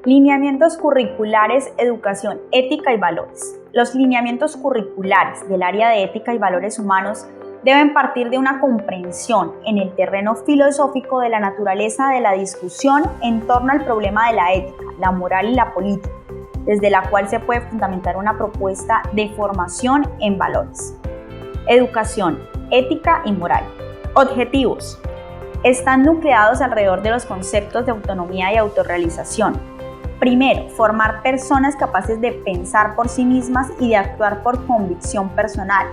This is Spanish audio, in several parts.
Lineamientos curriculares, educación, ética y valores. Los lineamientos curriculares del área de ética y valores humanos deben partir de una comprensión en el terreno filosófico de la naturaleza de la discusión en torno al problema de la ética, la moral y la política, desde la cual se puede fundamentar una propuesta de formación en valores. Educación, ética y moral. Objetivos. Están nucleados alrededor de los conceptos de autonomía y autorrealización. Primero, formar personas capaces de pensar por sí mismas y de actuar por convicción personal,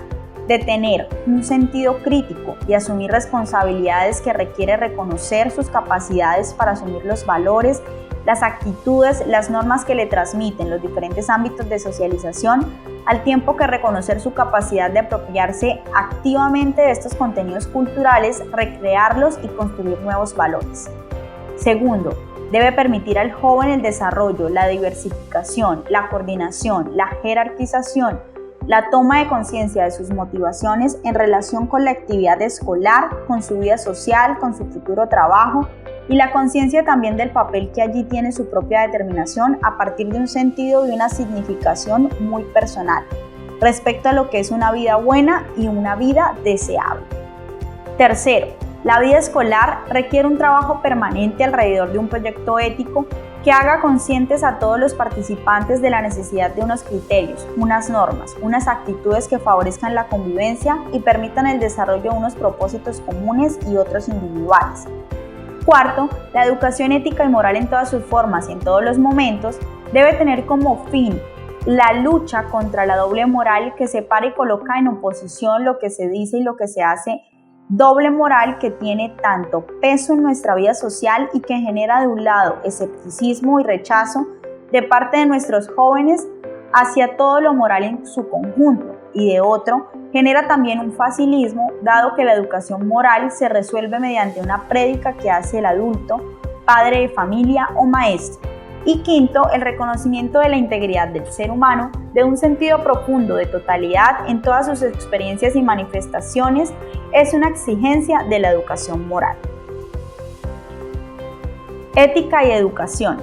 de tener un sentido crítico y asumir responsabilidades que requiere reconocer sus capacidades para asumir los valores, las actitudes, las normas que le transmiten los diferentes ámbitos de socialización, al tiempo que reconocer su capacidad de apropiarse activamente de estos contenidos culturales, recrearlos y construir nuevos valores. Segundo, debe permitir al joven el desarrollo, la diversificación, la coordinación, la jerarquización, la toma de conciencia de sus motivaciones en relación con la actividad escolar, con su vida social, con su futuro trabajo y la conciencia también del papel que allí tiene su propia determinación a partir de un sentido y una significación muy personal respecto a lo que es una vida buena y una vida deseable. Tercero, la vida escolar requiere un trabajo permanente alrededor de un proyecto ético que haga conscientes a todos los participantes de la necesidad de unos criterios, unas normas, unas actitudes que favorezcan la convivencia y permitan el desarrollo de unos propósitos comunes y otros individuales. Cuarto, la educación ética y moral en todas sus formas y en todos los momentos debe tener como fin la lucha contra la doble moral que separa y coloca en oposición lo que se dice y lo que se hace, doble moral que tiene tanto peso en nuestra vida social y que genera de un lado escepticismo y rechazo de parte de nuestros jóvenes hacia todo lo moral en su conjunto y de otro genera también un facilismo dado que la educación moral se resuelve mediante una prédica que hace el adulto, padre de familia o maestro. Y quinto, el reconocimiento de la integridad del ser humano, de un sentido profundo de totalidad en todas sus experiencias y manifestaciones, es una exigencia de la educación moral. Ética y educación.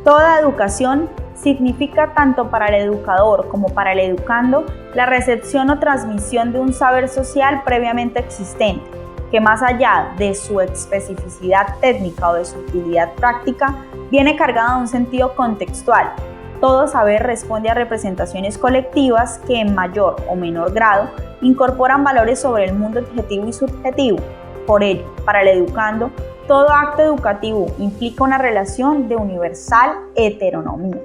Toda educación significa tanto para el educador como para el educando la recepción o transmisión de un saber social previamente existente, que más allá de su especificidad técnica o de su utilidad práctica, viene cargado de un sentido contextual. Todo saber responde a representaciones colectivas que en mayor o menor grado incorporan valores sobre el mundo objetivo y subjetivo. Por ello, para el educando, todo acto educativo implica una relación de universal heteronomía.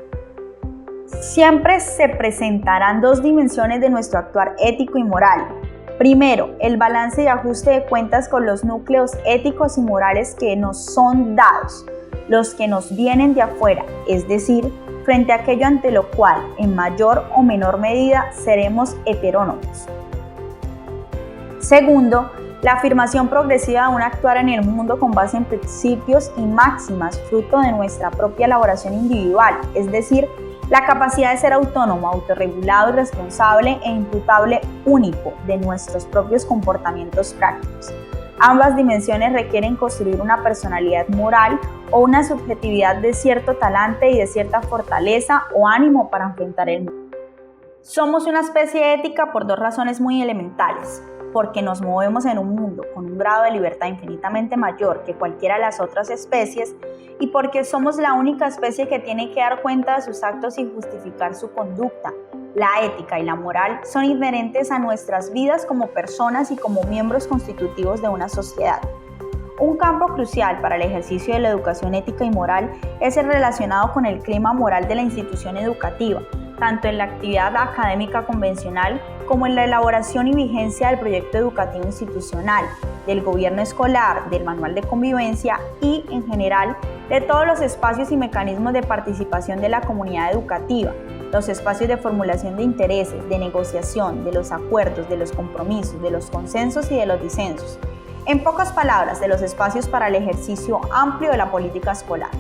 Siempre se presentarán dos dimensiones de nuestro actuar ético y moral. Primero, el balance y ajuste de cuentas con los núcleos éticos y morales que nos son dados, los que nos vienen de afuera, es decir, frente a aquello ante lo cual, en mayor o menor medida, seremos heterónomos. Segundo, la afirmación progresiva de un actuar en el mundo con base en principios y máximas, fruto de nuestra propia elaboración individual, es decir, la capacidad de ser autónomo, autorregulado y responsable e imputable único de nuestros propios comportamientos prácticos. Ambas dimensiones requieren construir una personalidad moral o una subjetividad de cierto talante y de cierta fortaleza o ánimo para enfrentar el mundo. Somos una especie ética por dos razones muy elementales. Porque nos movemos en un mundo con un grado de libertad infinitamente mayor que cualquiera de las otras especies y porque somos la única especie que tiene que dar cuenta de sus actos y justificar su conducta. La ética y la moral son inherentes a nuestras vidas como personas y como miembros constitutivos de una sociedad. Un campo crucial para el ejercicio de la educación ética y moral es el relacionado con el clima moral de la institución educativa, tanto en la actividad académica convencional como en la elaboración y vigencia del proyecto educativo institucional, del gobierno escolar, del manual de convivencia y, en general, de todos los espacios y mecanismos de participación de la comunidad educativa, los espacios de formulación de intereses, de negociación, de los acuerdos, de los compromisos, de los consensos y de los disensos. En pocas palabras, de los espacios para el ejercicio amplio de la política escolar.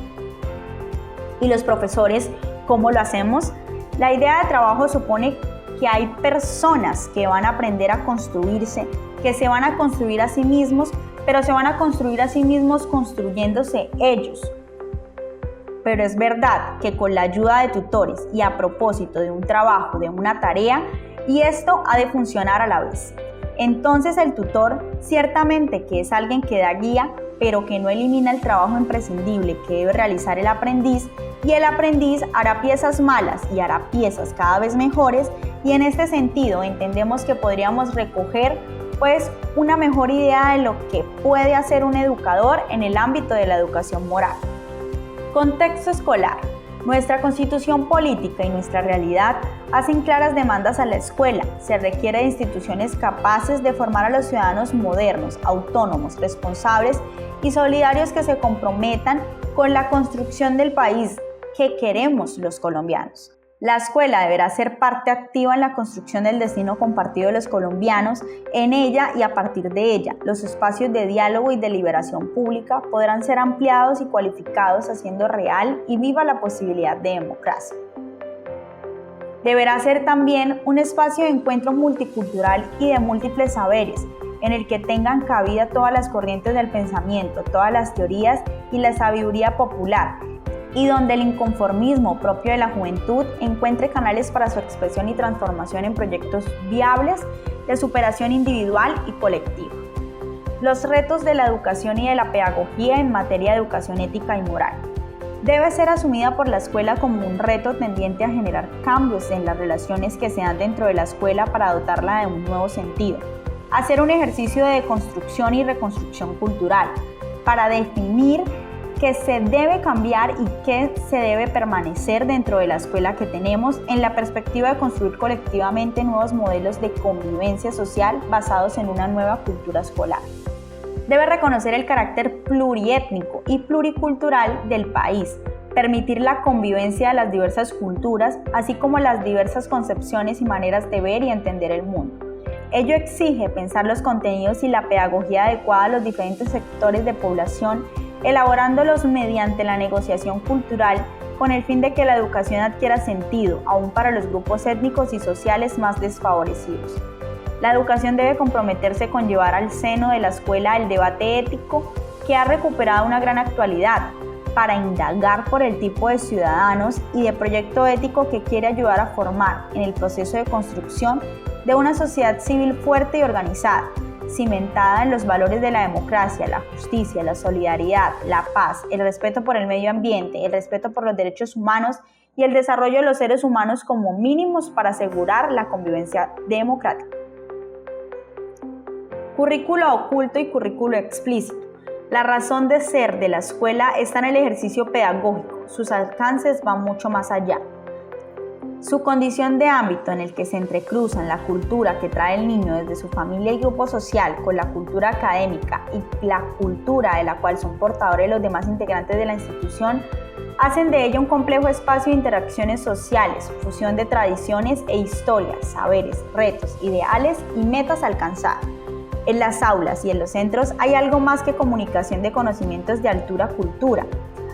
¿Y los profesores cómo lo hacemos? La idea de trabajo supone que hay personas que van a aprender a construirse, que se van a construir a sí mismos, pero se van a construir a sí mismos construyéndose ellos. pero es verdad que con la ayuda de tutores y a propósito de un trabajo, de una tarea, y esto ha de funcionar a la vez. Entonces el tutor ciertamente que es alguien que da guía, pero que no elimina el trabajo imprescindible que debe realizar el aprendiz, y el aprendiz hará piezas malas y hará piezas cada vez mejores, y en este sentido entendemos que podríamos recoger pues una mejor idea de lo que puede hacer un educador en el ámbito de la educación moral. Contexto escolar. Nuestra constitución política y nuestra realidad hacen claras demandas a la escuela. Se requiere de instituciones capaces de formar a los ciudadanos modernos, autónomos, responsables y solidarios que se comprometan con la construcción del país que queremos los colombianos. La escuela deberá ser parte activa en la construcción del destino compartido de los colombianos. En ella y a partir de ella, los espacios de diálogo y deliberación pública podrán ser ampliados y cualificados, haciendo real y viva la posibilidad de democracia. Deberá ser también un espacio de encuentro multicultural y de múltiples saberes, en el que tengan cabida todas las corrientes del pensamiento, todas las teorías y la sabiduría popular, y donde el inconformismo propio de la juventud encuentre canales para su expresión y transformación en proyectos viables de superación individual y colectiva. Los retos de la educación y de la pedagogía en materia de educación ética y moral. Debe ser asumida por la escuela como un reto tendiente a generar cambios en las relaciones que se dan dentro de la escuela para dotarla de un nuevo sentido. Hacer un ejercicio de construcción y reconstrucción cultural para definir qué se debe cambiar y qué se debe permanecer dentro de la escuela que tenemos en la perspectiva de construir colectivamente nuevos modelos de convivencia social basados en una nueva cultura escolar. Debe reconocer el carácter pluriétnico y pluricultural del país, permitir la convivencia de las diversas culturas, así como las diversas concepciones y maneras de ver y entender el mundo. Ello exige pensar los contenidos y la pedagogía adecuada a los diferentes sectores de población, elaborándolos mediante la negociación cultural con el fin de que la educación adquiera sentido, aún para los grupos étnicos y sociales más desfavorecidos. La educación debe comprometerse con llevar al seno de la escuela el debate ético que ha recuperado una gran actualidad, para indagar por el tipo de ciudadanos y de proyecto ético que quiere ayudar a formar en el proceso de construcción de una sociedad civil fuerte y organizada, cimentada en los valores de la democracia, la justicia, la solidaridad, la paz, el respeto por el medio ambiente, el respeto por los derechos humanos y el desarrollo de los seres humanos como mínimos para asegurar la convivencia democrática. Currículo oculto y currículo explícito. La razón de ser de la escuela está en el ejercicio pedagógico. Sus alcances van mucho más allá. Su condición de ámbito en el que se entrecruzan la cultura que trae el niño desde su familia y grupo social con la cultura académica y la cultura de la cual son portadores los demás integrantes de la institución, hacen de ella un complejo espacio de interacciones sociales, fusión de tradiciones e historias, saberes, retos, ideales y metas a alcanzar. En las aulas y en los centros hay algo más que comunicación de conocimientos de altura cultura.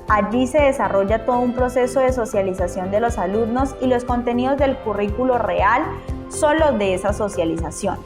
Allí se desarrolla todo un proceso de socialización de los alumnos y los contenidos del currículo real son los de esa socialización.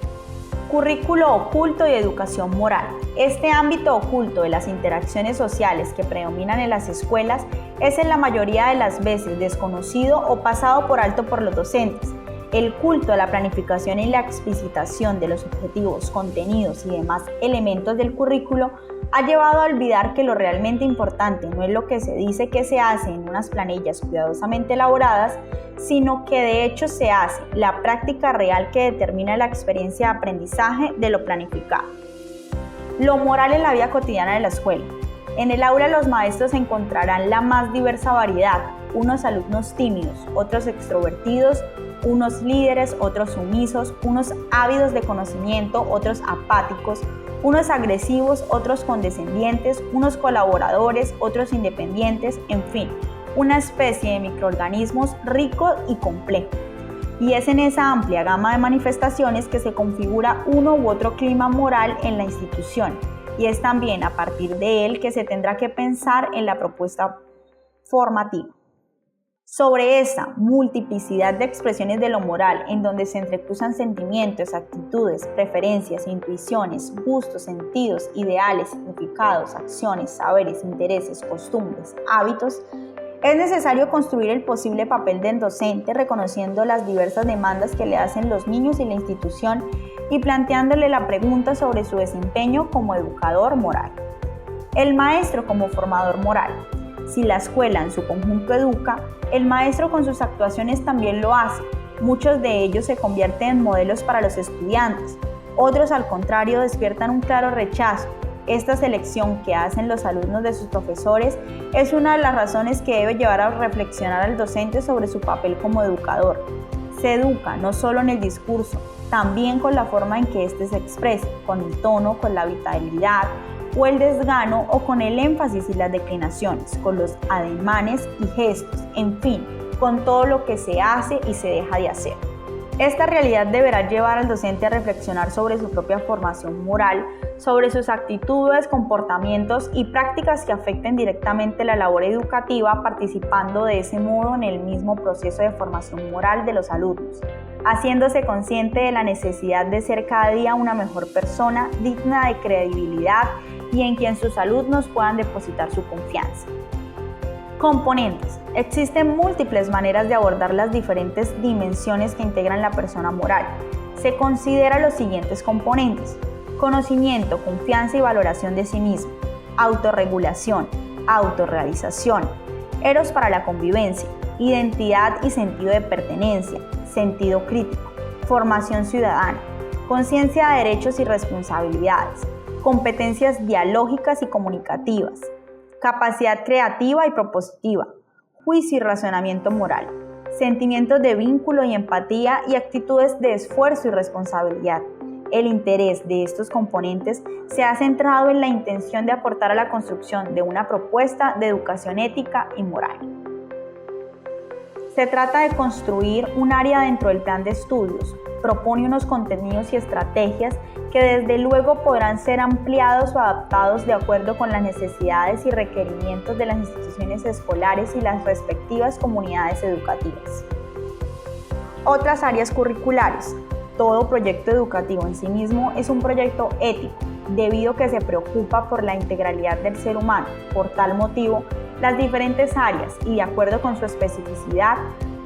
Currículo oculto y educación moral. Este ámbito oculto de las interacciones sociales que predominan en las escuelas es en la mayoría de las veces desconocido o pasado por alto por los docentes. El culto a la planificación y la explicitación de los objetivos, contenidos y demás elementos del currículo ha llevado a olvidar que lo realmente importante no es lo que se dice que se hace en unas planillas cuidadosamente elaboradas, sino que de hecho se hace, la práctica real que determina la experiencia de aprendizaje de lo planificado. Lo moral en la vida cotidiana de la escuela. En el aula los maestros encontrarán la más diversa variedad, unos alumnos tímidos, otros extrovertidos, unos líderes, otros sumisos, unos ávidos de conocimiento, otros apáticos, unos agresivos, otros condescendientes, unos colaboradores, otros independientes, en fin, una especie de microorganismos rico y complejo. Y es en esa amplia gama de manifestaciones que se configura uno u otro clima moral en la institución, y es también a partir de él que se tendrá que pensar en la propuesta formativa. Sobre esa multiplicidad de expresiones de lo moral, en donde se entrecruzan sentimientos, actitudes, preferencias, intuiciones, gustos, sentidos, ideales, significados, acciones, saberes, intereses, costumbres, hábitos, Es necesario construir el posible papel del docente, reconociendo las diversas demandas que le hacen los niños y la institución y planteándole la pregunta sobre su desempeño como educador moral. El maestro como formador moral. Si la escuela en su conjunto educa, el maestro con sus actuaciones también lo hace. Muchos de ellos se convierten en modelos para los estudiantes, otros al contrario despiertan un claro rechazo. Esta selección que hacen los alumnos de sus profesores es una de las razones que debe llevar a reflexionar al docente sobre su papel como educador. Se educa no solo en el discurso, también con la forma en que éste se expresa, con el tono, con la vitalidad o el desgano o con el énfasis y las declinaciones, con los ademanes y gestos, en fin, con todo lo que se hace y se deja de hacer. Esta realidad deberá llevar al docente a reflexionar sobre su propia formación moral, sobre sus actitudes, comportamientos y prácticas que afecten directamente la labor educativa, participando de ese modo en el mismo proceso de formación moral de los alumnos, haciéndose consciente de la necesidad de ser cada día una mejor persona, digna de credibilidad y en quien sus alumnos puedan depositar su confianza. Componentes. Existen múltiples maneras de abordar las diferentes dimensiones que integran la persona moral. Se consideran los siguientes componentes: conocimiento, confianza y valoración de sí mismo, autorregulación, autorrealización, eros para la convivencia, identidad y sentido de pertenencia, sentido crítico, formación ciudadana, conciencia de derechos y responsabilidades, competencias dialógicas y comunicativas, capacidad creativa y propositiva, juicio y razonamiento moral, sentimientos de vínculo y empatía y actitudes de esfuerzo y responsabilidad. El interés de estos componentes se ha centrado en la intención de aportar a la construcción de una propuesta de educación ética y moral. Se trata de construir un área dentro del plan de estudios. Propone unos contenidos y estrategias que desde luego podrán ser ampliados o adaptados de acuerdo con las necesidades y requerimientos de las instituciones escolares y las respectivas comunidades educativas. Otras áreas curriculares. Todo proyecto educativo en sí mismo es un proyecto ético, debido a que se preocupa por la integralidad del ser humano. Por tal motivo, las diferentes áreas y de acuerdo con su especificidad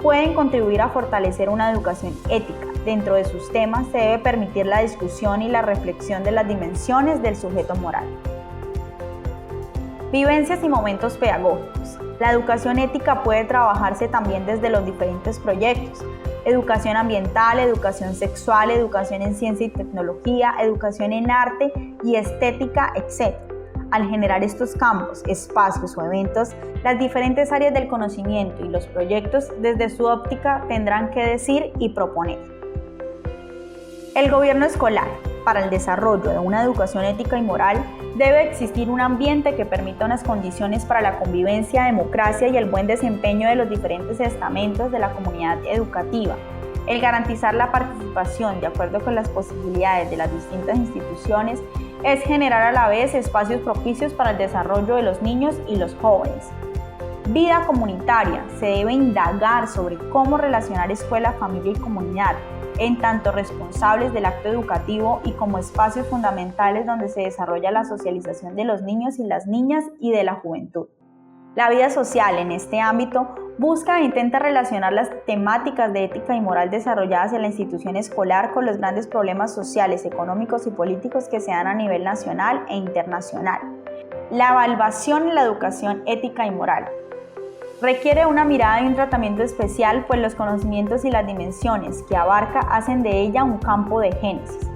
pueden contribuir a fortalecer una educación ética. Dentro de sus temas se debe permitir la discusión y la reflexión de las dimensiones del sujeto moral. Vivencias y momentos pedagógicos. La educación ética puede trabajarse también desde los diferentes proyectos: educación ambiental, educación sexual, educación en ciencia y tecnología, educación en arte y estética, etc. Al generar estos campos, espacios o eventos, las diferentes áreas del conocimiento y los proyectos desde su óptica tendrán que decir y proponer. El gobierno escolar. Para el desarrollo de una educación ética y moral, debe existir un ambiente que permita unas condiciones para la convivencia, democracia y el buen desempeño de los diferentes estamentos de la comunidad educativa. El garantizar la participación de acuerdo con las posibilidades de las distintas instituciones es generar a la vez espacios propicios para el desarrollo de los niños y los jóvenes. Vida comunitaria. Se debe indagar sobre cómo relacionar escuela, familia y comunidad, en tanto responsables del acto educativo y como espacios fundamentales donde se desarrolla la socialización de los niños y las niñas y de la juventud. La vida social en este ámbito busca e intenta relacionar las temáticas de ética y moral desarrolladas en la institución escolar con los grandes problemas sociales, económicos y políticos que se dan a nivel nacional e internacional. La evaluación en la educación ética y moral requiere una mirada y un tratamiento especial, pues los conocimientos y las dimensiones que abarca hacen de ella un campo de génesis.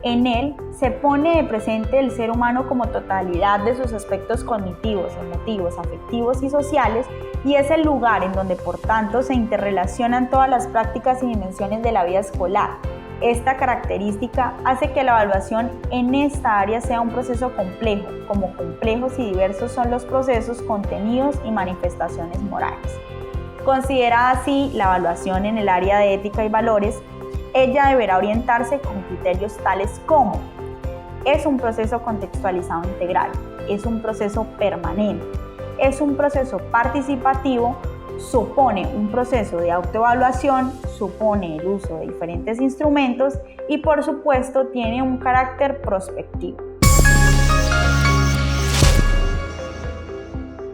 En él se pone de presente el ser humano como totalidad de sus aspectos cognitivos, emotivos, afectivos y sociales, y es el lugar en donde por tanto se interrelacionan todas las prácticas y dimensiones de la vida escolar. Esta característica hace que la evaluación en esta área sea un proceso complejo, como complejos y diversos son los procesos, contenidos y manifestaciones morales. Considerada así la evaluación en el área de ética y valores, ella deberá orientarse con criterios tales como: es un proceso contextualizado integral, es un proceso permanente, es un proceso participativo, supone un proceso de autoevaluación, supone el uso de diferentes instrumentos y por supuesto tiene un carácter prospectivo.